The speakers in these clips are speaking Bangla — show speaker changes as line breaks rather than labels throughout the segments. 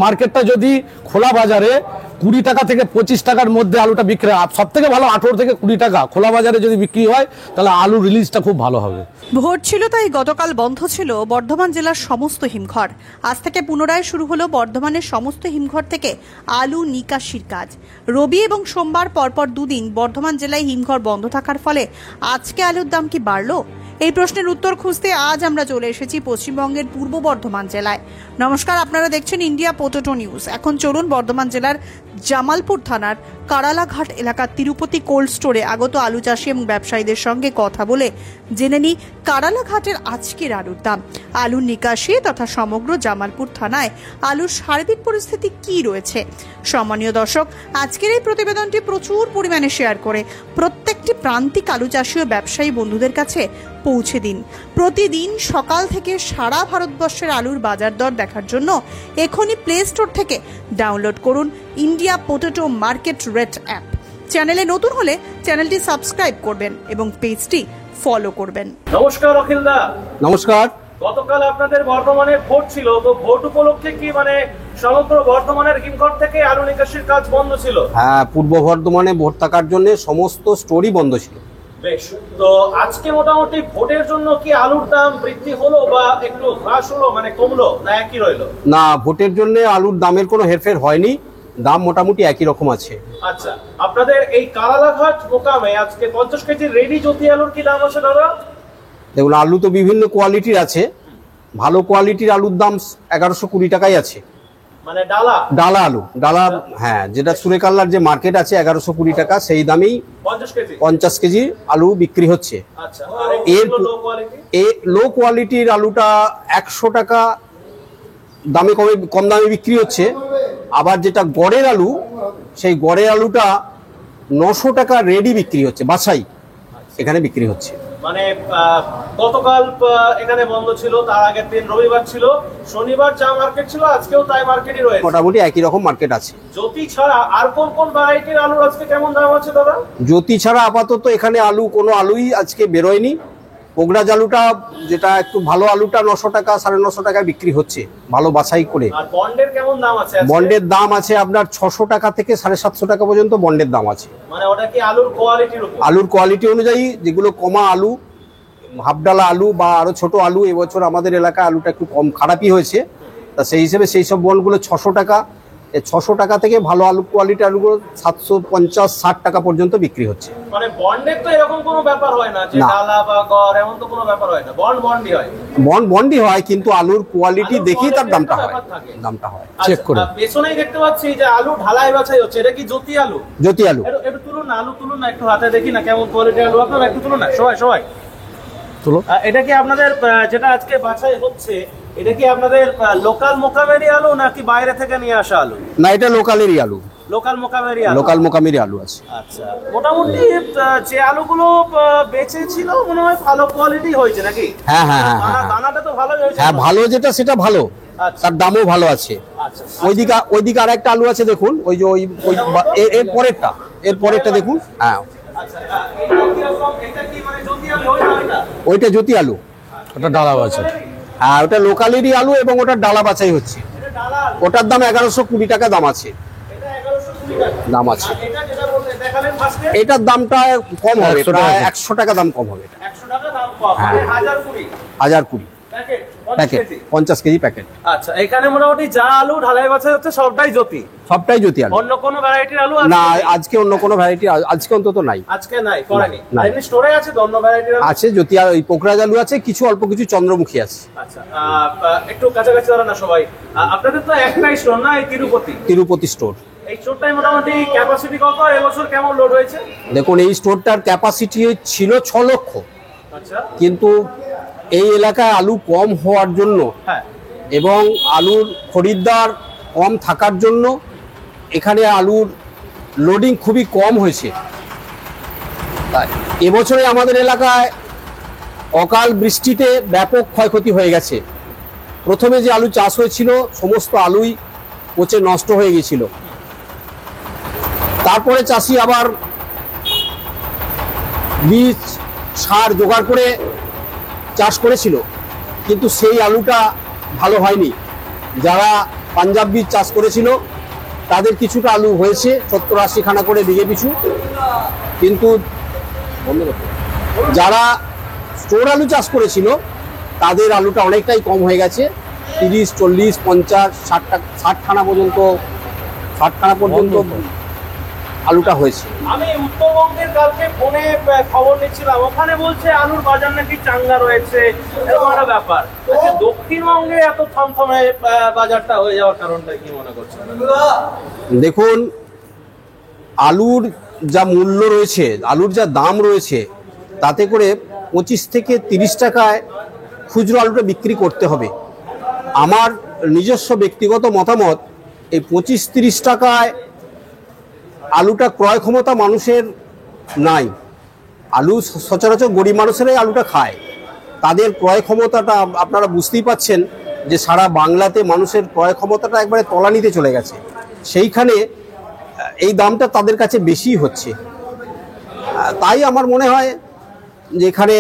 মার্কেটটা যদি খোলা বাজারে 20 টাকা থেকে 25 টাকার মধ্যে আলুটা বিক্রি হয়, সব থেকে ভালো 18 থেকে 20 টাকা খোলা বাজারে যদি বিক্রি হয় তাহলে আলু রিলিজটা খুব ভালো হবে।
ভোট ছিল তাই গতকাল বন্ধ ছিল বর্ধমান জেলার সমস্ত হিমঘর। আজ থেকে পুনরায় শুরু হলো বর্ধমানের সমস্ত হিমঘর থেকে আলু নিকাশির কাজ। রবি এবং সোমবার পরপর দুদিন বর্ধমান জেলায় হিমঘর বন্ধ থাকার ফলে আজকে আলুর দাম কি বাড়লো? এই প্রশ্নের উত্তর খুঁজতে আজ আমরা চলে এসেছি পশ্চিমবঙ্গের পূর্ব বর্ধমান জেলায়। নমস্কার, আপনারা দেখছেন ইন্ডিয়া পোটেটো নিউজ। এখন চলুন বর্ধমান জেলার জামালপুর থানার কারালাঘাট এলাকার তিরুপতি কোল্ড স্টোরে আগত আলু চাষি এবং ব্যবসায়ীদের সঙ্গে কথা বলে জেনে নিই কারালাঘাটের আজকের আলুর দাম, আলুর নিকাশি তথা সমগ্র জামালপুর থানায় আলুর সার্বিক পরিস্থিতি কি রয়েছে। সম্মানীয় দর্শক, আজকের এই প্রতিবেদনটি প্রচুর পরিমাণে শেয়ার করে প্রত্যেকটি প্রান্তিক আলু চাষী ও ব্যবসায়ী বন্ধুদের কাছে পৌঁছে দিন। প্রতিদিন সকাল থেকে সারা ভারতবর্ষের আলুর বাজার দর দেখার জন্য এখনই প্লে স্টোর থেকে ডাউনলোড করুন India potato market rate app. চ্যানেলে নতুন হলে চ্যানেলটি সাবস্ক্রাইব করবেন এবং পেজটি ফলো করবেন।
নমস্কার অখিল দা।
নমস্কার।
গতকাল আপনাদের বর্ধমানে ভোট ছিল, তো ভোট উপলক্ষে কি সমগ্র বর্ধমানের হিমঘর থেকে আলু নিকাশির কাজ বন্ধ ছিল?
হ্যাঁ, পূর্ব বর্ধমানে ভোট থাকার জন্য সমস্ত স্টোরই বন্ধ ছিল।
বেশ, তো আজকে মোটামুটি ভোটের জন্য কি আলুর দাম বৃদ্ধি হলো বা একটু হ্রাস হলো, কমলো না একই রইলো?
না, ভোটের জন্য আলুর দামের কোনো হেরফের হয়নি, দাম মোটামুটি একই রকম আছে।
আচ্ছা, আপনাদের এই কারালাঘাট মোকামে আজকে 50 কেজি রেডি জ্যোতি আলুর কি দাম আছে দাদা?
দেখুন, আলু তো বিভিন্ন কোয়ালিটির আছে। ভালো কোয়ালিটির আলুর দাম 1120 টাকাই আছে। ডালা আলু, হ্যাঁ, যেটা সুরেকাল্লার যে মার্কেট আছে 1120 টাকা, সেই দামেই 50 কেজি আলু বিক্রি হচ্ছে। এর লো কোয়ালিটির আলুটা 100 টাকা দামে কম দামে বিক্রি হচ্ছে। আবার যেটা গড়ের আলু, সেই গড়ের আলুটা 900 টাকা রেডি বিক্রি হচ্ছে, বাছাই এখানে বিক্রি হচ্ছে।
গতকাল এখানে বন্ধ ছিল, তার আগের দিন রবিবার ছিল, শনিবার যা মার্কেট ছিল আজকেও তাই মার্কেটই রয়েছে।
মোটামুটি একই রকম মার্কেট আছে।
জ্যোতি ছাড়া আর কোন কোন ভ্যারাইটির আলুর আজকে কেমন দাম আছে দাদা?
জ্যোতি ছাড়া আপাতত এখানে কোনো আলুই আজকে বেরোয়নি। পোগরাজ আলুটা, যেটা একটু ভালো আলুটা, 900 টাকা 950 টাকায় বিক্রি হচ্ছে, ভালো বাছাই করে।
আর বন্ডের কেমন দাম আছে?
বন্ডের দাম আছে আপনার 600 টাকা থেকে 750 টাকা পর্যন্ত বন্ডের দাম আছে।
ওটা কি আলুর কোয়ালিটির উপর?
আলুর কোয়ালিটি অনুযায়ী, যেগুলো কমা আলু, হাফডালা আলু বা আরো ছোট আলু, এবছর আমাদের এলাকায় আলুটা একটু কম খারাপই হয়েছে, তা সেই হিসেবে সেই সব বন্ডগুলো 600 টাকা। 600 টাকা থেকে ভালো আলু কোয়ালিটি আলুগুলো 750-60 টাকা পর্যন্ত বিক্রি হচ্ছে।
বন্ডের তো এরকম কোনো ব্যাপার হয় না যে ডালা বা গড়, এমন তো কোনো ব্যাপার হয় না, বন্ডই হয়।
বন্ডই হয়, কিন্তু আলুর কোয়ালিটি দেখি তার দামটা হয়। চেক করে
পেছনেই দেখতে পাচ্ছি যে আলু ঢালাই বাছাই হচ্ছে, এটা কি জ্যোতি আলু?
জ্যোতি আলু।
একটু তুলুন না, আলু তুলুন না, একটু হাতে দেখি না কেমন কোয়ালিটির আলু। আপনারা একটু তুলুন না, সবাই তুলো। এটা কি আপনাদের যেটা আজকে বাছাই হচ্ছে, এটা কি আপনাদের লোকাল মোকামেরি আলু নাকি বাইরে থেকে নিয়ে আসা আলু?
না, এটা লোকালেরই আলু।
লোকাল মোকামেরি আলু
আছে।
আচ্ছা, মোটামুটি যে আলুগুলো বেঁচে ছিল মনে হয় ভালো কোয়ালিটি হয়েছে নাকি?
হ্যাঁ,
দানাটা তো ভালো হয়েছে।
হ্যাঁ, ভালো যেটা সেটা ভালো, তার দামও ভালো আছে। ওইদিকে আর একটা আলু আছে, দেখুন, ওই যে এর পরেরটা দেখুন। হ্যাঁ, ওইটা জ্যোতি আলু,
ওটা ডালা বাছাই।
হ্যাঁ, ওটা লোকালেরই আলু এবং ওটার ডালা বাছাই হচ্ছে। ওটার দাম 1120 টাকা দাম আছে। এটার দামটা কম হবে, প্রায় 100 টাকা দাম কম হবে। 1020 প্যাকেট, 50 কেজি প্যাকেট।
আচ্ছা, এখানে মোটামুটি যা আলু ঢালাই বাছাই হচ্ছে সবটাই জ্যোতি
আলু।
অন্য কোনো ভ্যারাইটির আলু
না, আজকে অন্য কোনো ভ্যারাইটি আজকে অন্তত নাই।
আজকে নাই, করেনি। এমনি স্টোরে আছে তো অন্য ভ্যারাইটির আলু
আছে, জ্যোতি আর ওই পোকরাজ আলু আছে, কিছু অল্প কিছু চন্দ্রমুখী আছে।
আচ্ছা, একটু কাছাকাছি দাঁড়ান না সবাই। আপনাদের তো একটাই স্টোর না, এই
তিরুপতি স্টোর।
এই স্টোরটাই মোটামুটি ক্যাপাসিটি কত, এবছর কেমন লোড হয়েছে?
দেখুন, এই স্টোরটার ক্যাপাসিটি ছিল 6 লক্ষ।
আচ্ছা,
কিন্তু এই এলাকায় আলু কম হওয়ার জন্য এবং আলুর খরিদ্দার কম থাকার জন্য এখানে আলুর লোডিং খুবই কম হয়েছে। এবছরে আমাদের এলাকায় অকাল বৃষ্টিতে ব্যাপক ক্ষয়ক্ষতি হয়ে গেছে। প্রথমে যে আলু চাষ হয়েছিল সমস্ত আলুই পচে নষ্ট হয়ে গেছিল। তারপরে চাষি আবার বীজ সার জোগাড় করে চাষ করেছিল, কিন্তু সেই আলুটা ভালো হয়নি। যারা পাঞ্জাব বীজ চাষ করেছিল, তাদের কিছুটা আলু হয়েছে 70-80 খানা করে বিঘে পিছু। কিন্তু যারা স্টোর আলু চাষ করেছিল তাদের আলুটা অনেকটাই কম হয়ে গেছে, 30, 40, 50, 60 খানা পর্যন্ত, 60 খানা পর্যন্ত আলুটা হয়েছে।
আমি উত্তরবঙ্গের কালকে ফোনে খবর নিচ্ছিলাম, ওখানে বলছে আলুর বাজার নাকি চাঙ্গা রয়েছে, এরকম একটা ব্যাপার। আচ্ছা, দক্ষিণবঙ্গে এত থমথমে বাজারটা হয়ে যাওয়ার কারণটা কি মনে করছেন?
দেখুন, আলুর যা মূল্য রয়েছে, আলুর যা দাম রয়েছে, তাতে করে 25 থেকে 30 টাকায় খুচরো আলুটা বিক্রি করতে হবে। আমার নিজস্ব ব্যক্তিগত মতামত, এই 25-30 টাকায় আলুটা ক্রয় ক্ষমতা মানুষের নাই। আলু সচরাচর গরিব মানুষেরাই আলুটা খায়, তাদের ক্রয় ক্ষমতাটা আপনারা বুঝতেই পাচ্ছেন যে সারা বাংলাতে মানুষের ক্রয় ক্ষমতাটা একবারে তলানিতে চলে গেছে। সেইখানে এই দামটা তাদের কাছে বেশি হচ্ছে। তাই আমার মনে হয় যে এখানে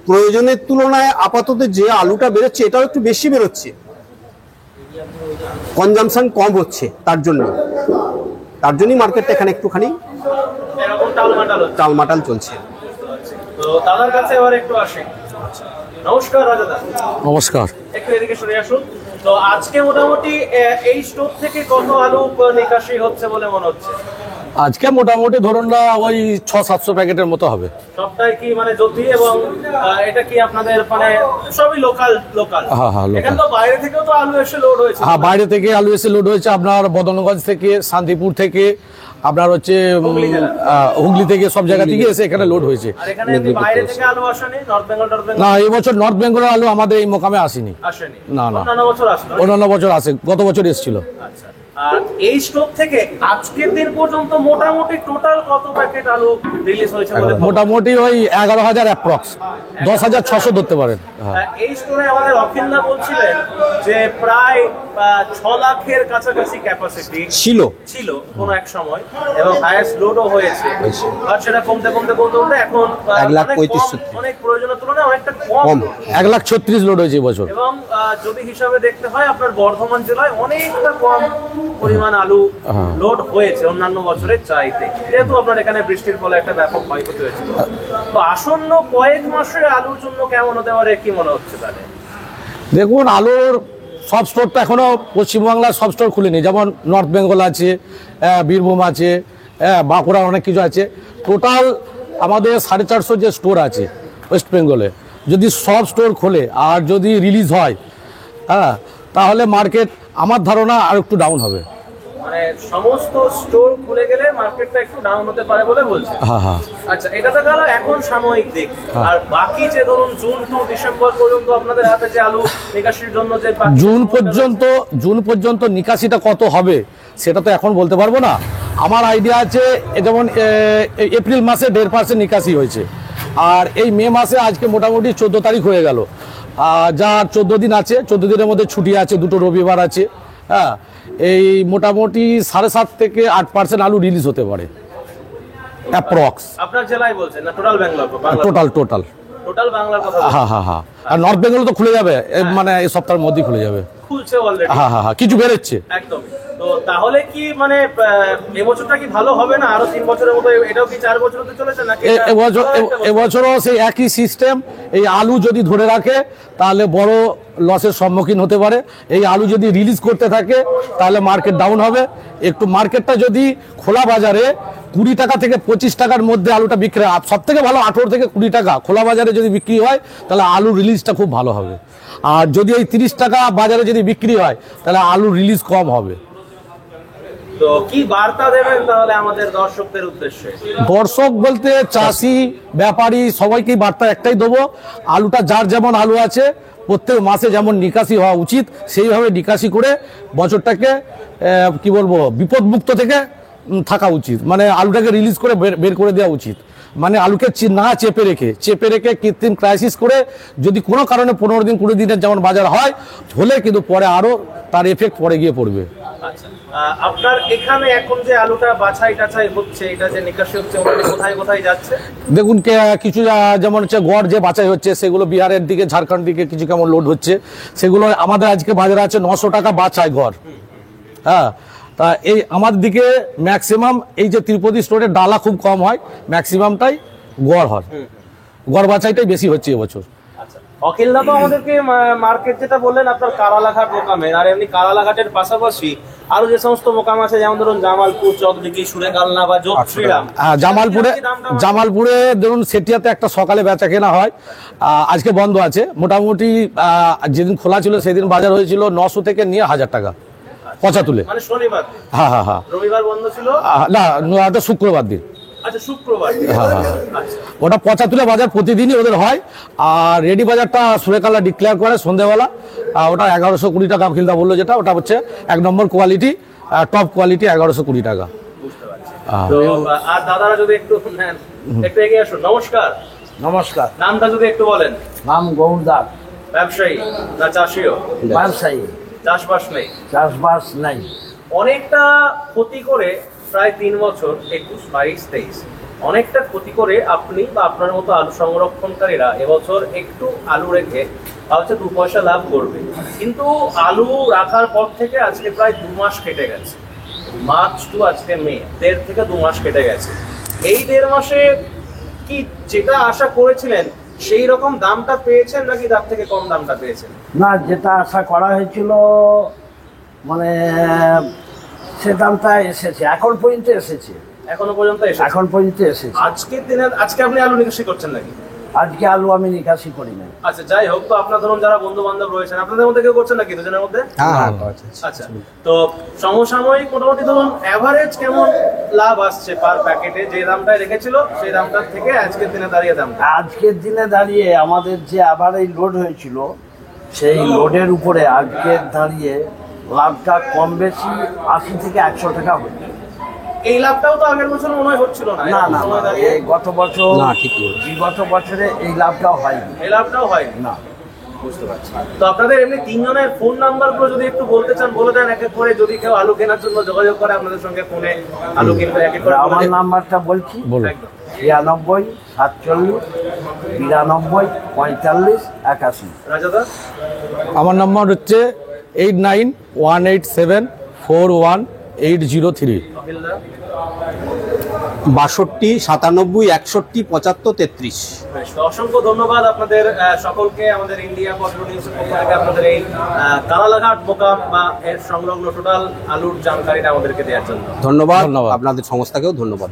প্রয়োজনের তুলনায় আপাতত যে আলুটা বেরোচ্ছে এটাও একটু বেশি বেরোচ্ছে, কনজামশন কম হচ্ছে, তার জন্যই মার্কেটটা এখানে একটুখানি
এরকম
টালমাটাল চলছে।
তো দাদার কাছে এবার একটু আসি। নমস্কার রাজাদা।
নমস্কার।
একটু এদিকে সরে আসুন। তো আজকে মোটামুটি এই স্টোর থেকে কত আলু নিকাশি হচ্ছে বলে মনে হচ্ছে?
আজকে মোটামুটি ধরুন না ওই 600-700 প্যাকেটের মতো হবে।
সবটাই কি মানে জ্যোতি এবং এটা কি আপনাদের মানে সবই লোকাল?
হ্যাঁ, লোকাল।
এখানে তো বাইরে থেকেও তো আলু এসে লোড হয়েছে।
হ্যাঁ, বাইরে থেকে আলু এসে লোড হয়েছে, আপনার বদনগঞ্জ থেকে, শান্তিপুর থেকে, আপনার হচ্ছে হুগলি থেকে, সব জায়গা থেকে এসে এখানে লোড হয়েছে।
আর এখানে বাইরে থেকে আলু আসেনি? নর্থ বেঙ্গল
না, এই বছর নর্থ বেঙ্গলের আলু আমাদের এই মোকামে আসেনি। না,
অন্যান্য বছর আসলো।
অন্যান্য বছর আসে, গত বছর এসেছিল।
আচ্ছা, আর এই স্টক থেকে আজকের দিন পর্যন্ত মোটামুটি টোটাল কত প্যাকেট আলু রিলিজ হয়েছে?
মোটামুটি ওই 11,000 অ্যাপ্রক্স, 10,600 ধরতে পারেন।
এই স্টোরে আমাদের অখিলদা বলছিলেন যে প্রায় 6 লাখের কাছাকাছি ক্যাপাসিটি ছিল কোন এক সময়, এবং হাইয়েস্ট লোডও হয়েছে। আর সেটা কমতে এখন
1,35,000,
অনেক প্রয়োজনের তুলনায় অনেকটা কম।
1,36,000 লোড হয়েছে বছর।
এবং যদি হিসাবে দেখতে হয় আপনার বর্ধমান জেলায় অনেকটা কম পরিমাণ আলু লোড হয়েছে অন্যান্য বছরের চাইতে, যেহেতু আপনার এখানে বৃষ্টির ফলে একটা ব্যাপক ক্ষয়ক্ষতি হয়েছিল। তো আসন্ন কয়েক মাসে আলুর জন্য কেমন হতে পারে কি মনে হচ্ছে তাহলে?
দেখুন, আলুর সব স্টোর তো এখনো পশ্চিমবাংলার সব স্টোর খুলেনি, যেমন নর্থ বেঙ্গল আছে, বীরভূম আছে, বাঁকুড়া, অনেক কিছু আছে। টোটাল আমাদের 450 যে স্টোর আছে ওয়েস্ট বেঙ্গলে, যদি সব স্টোর খোলে আর যদি রিলিজ হয়, তাহলে মার্কেট আমার ধারণা আর একটু ডাউন হবে।
মানে সমস্ত স্টোর খুলে গেলে মার্কেটটা একটু ডাউন হতে পারে বলে বলছে।
হ্যাঁ।
আচ্ছা, এটা তো গেল এখন সাময়িক দিক। আর বাকি যে ধরুন জুন টু ডিসেম্বর পর্যন্ত আপনাদের হাতে যে আলু নিকাশির জন্য যে
জুন পর্যন্ত নিকাশিটা কত হবে সেটা তো এখন বলতে পারবো না। আমার আইডিয়া আছে, যেমন এপ্রিল মাসে 1.5% নিকাশি হয়েছে, আর এই মে মাসে আজকে মোটামুটি 14 তারিখ হয়ে গেল, যা 14 দিন আছে। 14 দিনের মধ্যে ছুটি আছে, 2টো রবিবার আছে। হ্যাঁ, এই মোটামুটি 7.5 থেকে 8% আলু রিলিজ হতে পারে অ্যাপ্রক্স।
আপনার জেলায় বলছেন না টোটাল ব্যাঙ্গালোর? টোটাল বাংলার কথা।
হ্যাঁ। আর নর্থ বেঙ্গল তো খুলে যাবে, মানে এই সপ্তাহের মধ্যেই খুলে যাবে।
খুলছে অলরেডি? হ্যাঁ, কিছু
বেরোচ্ছে
একদম। তো তাহলে কি মানে এবছরটা কি ভালো হবে না? আরো 3 বছরের মতো এটাও কি 4 বছর হতে চলেছে নাকি?
এবছরও সেই একই সিস্টেম। এই আলু যদি ধরে রাখে তাহলে বড় লসের সম্মুখীন হতে পারে। এই আলু যদি রিলিজ করতে থাকে তাহলে মার্কেট ডাউন হবে একটু। মার্কেটটা যদি খোলা বাজারে 20 টাকা থেকে 25 টাকার মধ্যে আলুটা বিক্রি, সব থেকে ভালো 18 থেকে 20 টাকা খোলা বাজারে যদি বিক্রি হয় তাহলে আলু রিলিজটা খুব ভালো হবে। আর যদি এই 30 টাকা বাজারে যদি বিক্রি হয় তাহলে আলু রিলিজ কম হবে।
তো কি বার্তা দেবেন তাহলে আমাদের দর্শকদের উদ্দেশ্যে?
দর্শক বলতে চাষি, ব্যাপারী, সবাইকে বার্তা একটাই দেবো, আলুটা যার যেমন আলু আছে প্রত্যেক মাসে যেমন নিকাশি হওয়া উচিত সেইভাবে নিকাশি করে বছরটাকে কি বলবো বিপদমুক্ত থেকে থাকা উচিত। মানে আলুটাকে রিলিজ করে বের করে দেওয়া উচিত। মানে আলুকে না চেপে রেখে কৃত্রিম ক্রাইসিস করে যদি কোনো কারণে 15 দিন 20 দিনের যেমন বাজার হয় হলে কিন্তু পরে আরও তার এফেক্ট পরে গিয়ে পড়বে।
আচ্ছা, আপনার এখানে এখন যে আলুটা বাছাই টাছাই হচ্ছে, এটা যে নিকাশি হচ্ছে, ওখানে কোথায় কোথায় যাচ্ছে?
দেখুন কিছু যেমন হচ্ছে গড় যে বাছাই হচ্ছে সেগুলো বিহারের দিকে, ঝাড়খণ্ড দিকে কিছু কেমন লোড হচ্ছে, সেগুলো আমাদের আজকে বাজারে আছে 900 টাকা বাছাই গড়। হ্যাঁ, তা এই আমাদের দিকে ম্যাক্সিমাম এই যে তিরুপতি স্টোরে ডালা খুব কম হয়, ম্যাক্সিমামটাই গড় হয়, গড় বাছাইটাই বেশি হচ্ছে এবছর।
আচ্ছা, অখিলদা তো আমাদেরকে মার্কেট যেটা বললেন আপনার কারালাঘাট মোকামের, আর এমনি কারালাঘাটের পাশাপাশি আরো যে সমস্ত মোকাম আছে, যেমন ধরুন জামালপুর, চকদিঘি, সুরেকালনা বা যোগ শ্রীরাম।
জামালপুরে ধরুন সেটিয়াতে একটা সকালে বেচা কেনা হয়, আজকে বন্ধ আছে। মোটামুটি যেদিন খোলা ছিল সেদিন বাজার হয়েছিল 900 থেকে নিয়ে 1000 টাকা পচা তুলে।
মানে শনিবার?
হ্যাঁ হ্যাঁ হ্যাঁ,
রবিবার বন্ধ ছিল
না, ওটা শুক্রবার দিন।
আচ্ছা, শুক্রবার। আচ্ছা,
ওটা পচা তুলে বাজার প্রতিদিনই ওদের হয়। আর রেডি বাজারটা সুরেকালা ডিক্লেয়ার করে সন্ধ্যেবেলা, ওটা 1120 টাকা অখিলদা বললো, যেটা ওটা হচ্ছে 1 নম্বর কোয়ালিটি, টপ কোয়ালিটি 1120 টাকা।
বুঝতে পারছি। তো আর দাদারা যদি একটু নেন, একটু এগিয়ে আসুন। নমস্কার।
নমস্কার।
নামটা যদি একটু বলেন।
নাম গৌরদাস।
ব্যবসায়ী না চাষিও?
ব্যবসায়ী।
চাষবাস নেই?
চাষবাস নাই।
অনেকটা ক্ষতি করে, প্রায় 3 বছর 21, 22, 23 অনেকটা ক্ষতি করে আপনি বা আপনার মতো আলু সংরক্ষণকারীরা এবছর একটু আলু রেখে হচ্ছে 2 পয়সা লাভ করবে। কিন্তু আলু রাখার পর থেকে আজকে প্রায় 2 মাস কেটে গেছে, মার্চ টু আজকে মে, 1.5 থেকে 2 মাস কেটে গেছে। এই 1.5 মাসে কি যেটা আশা করেছিলেন সেই রকম দামটা পেয়েছেন, নাকি তার থেকে কম দামটা পেয়েছেন?
না, যেটা আশা করা হয়েছিল মানে সে দামটা এসেছে, এখন পর্যন্ত এসেছে।
এখনো পর্যন্ত
এখন পর্যন্ত এসেছে।
আজকের দিনে আজকে আপনি আলু নিকাশি করছেন নাকি?
আজকে আলু আমি নিকাশি করি না।
আচ্ছা, যাই হোক, তো আপনার ধরুন যারা বন্ধু বান্ধব রয়েছেন, আপনাদের মধ্যে কেউ করছেন নাকি দুজনের মধ্যে? আচ্ছা, তো সমসাময়িক মোটামুটি ধরুন এভারেজ কেমন লাভ আসছে পার প্যাকেটে? যে দামটায় রেখেছিল সেই দামটার থেকে আজকের দিনে দাঁড়িয়ে দাম?
আজকের দিনে দাঁড়িয়ে আমাদের যে আবার এই লোড হয়েছিল, সেই লোডের উপরে আজকের দাঁড়িয়ে লাভটা কম বেশি 80 থেকে 100 টাকা হচ্ছে।
এই লাভটাও তো আগের বছর মনে হয় হচ্ছিল না?
না না, এই গত বছর, বিগত বছরে এই লাভটাও হয়নি।
এই লাভটাও হয়নি
না।
বুঝতে পারছি। তো আপনাদের এমনি 3 জনের ফোন নাম্বারগুলো যদি একটু বলতে চান, বলে দেন এক এক করে, যদি কেউ আলু কেনার জন্য যোগাযোগ করে আপনাদের সঙ্গে ফোনে আলু কিনবে। এক এক করে
আমার নাম্বারটা বলছি, 93 47 92 45 81।
রাজাদা?
আমার নাম্বার হচ্ছে 8918741803।
62 97 61 75 33।
অসংখ্য ধন্যবাদ আপনাদের সকলকে, আমাদের ইন্ডিয়া পটেটো নিউজের পক্ষ থেকে আপনাদের এই কারালাঘাট মোকাম বা এর সংলগ্ন টোটাল আলুর জানকারিটা আমাদেরকে দেওয়ার জন্য
ধন্যবাদ। আপনাদের সংস্থাকেও ধন্যবাদ।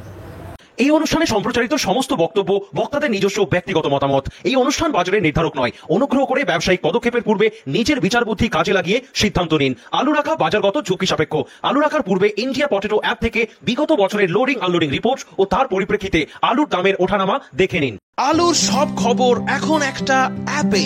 এই অনুষ্ঠানে সম্প্রচারিত সমস্ত বক্তব্য বক্তাদের নিজস্ব ব্যক্তিগত মতামত। এই অনুষ্ঠান বাজারের নির্ধারক নয়। অনুগ্রহ করে ব্যবসায়িক পদক্ষেপের পূর্বে নিজের বিচার বুদ্ধি কাজে লাগিয়ে সিদ্ধান্ত নিন। আলু রাখা বাজারগত ঝুঁকি সাপেক্ষে। আলু রাখার পূর্বে ইন্ডিয়া পটেটো অ্যাপ থেকে বিগত বছরের লোডিং আনলোডিং রিপোর্ট ও তার পরিপ্রেক্ষিতে আলুর দামের ওঠানামা দেখে নিন। আলুর সব খবর এখন একটা অ্যাপে।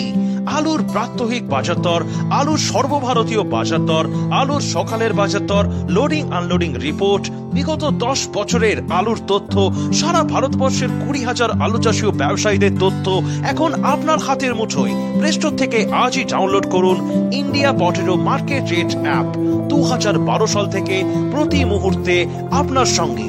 আলুর প্রাত্যহিক বাজারদর, আলুর সর্বভারতীয় বাজারদর, আলুর সকালের বাজারদর, লোডিং আনলোডিং রিপোর্ট, বিগত 10 বছরের আলুর তথ্য, সারা ভারতবর্ষের 20,000 আলু চাষী ও ব্যবসায়ীদের তথ্য এখন আপনার হাতের মুঠোয়। প্লে স্টোর থেকে আজই ডাউনলোড করুন India potato market rate app. 2012 সাল থেকে প্রতি মুহূর্তে আপনার সঙ্গে।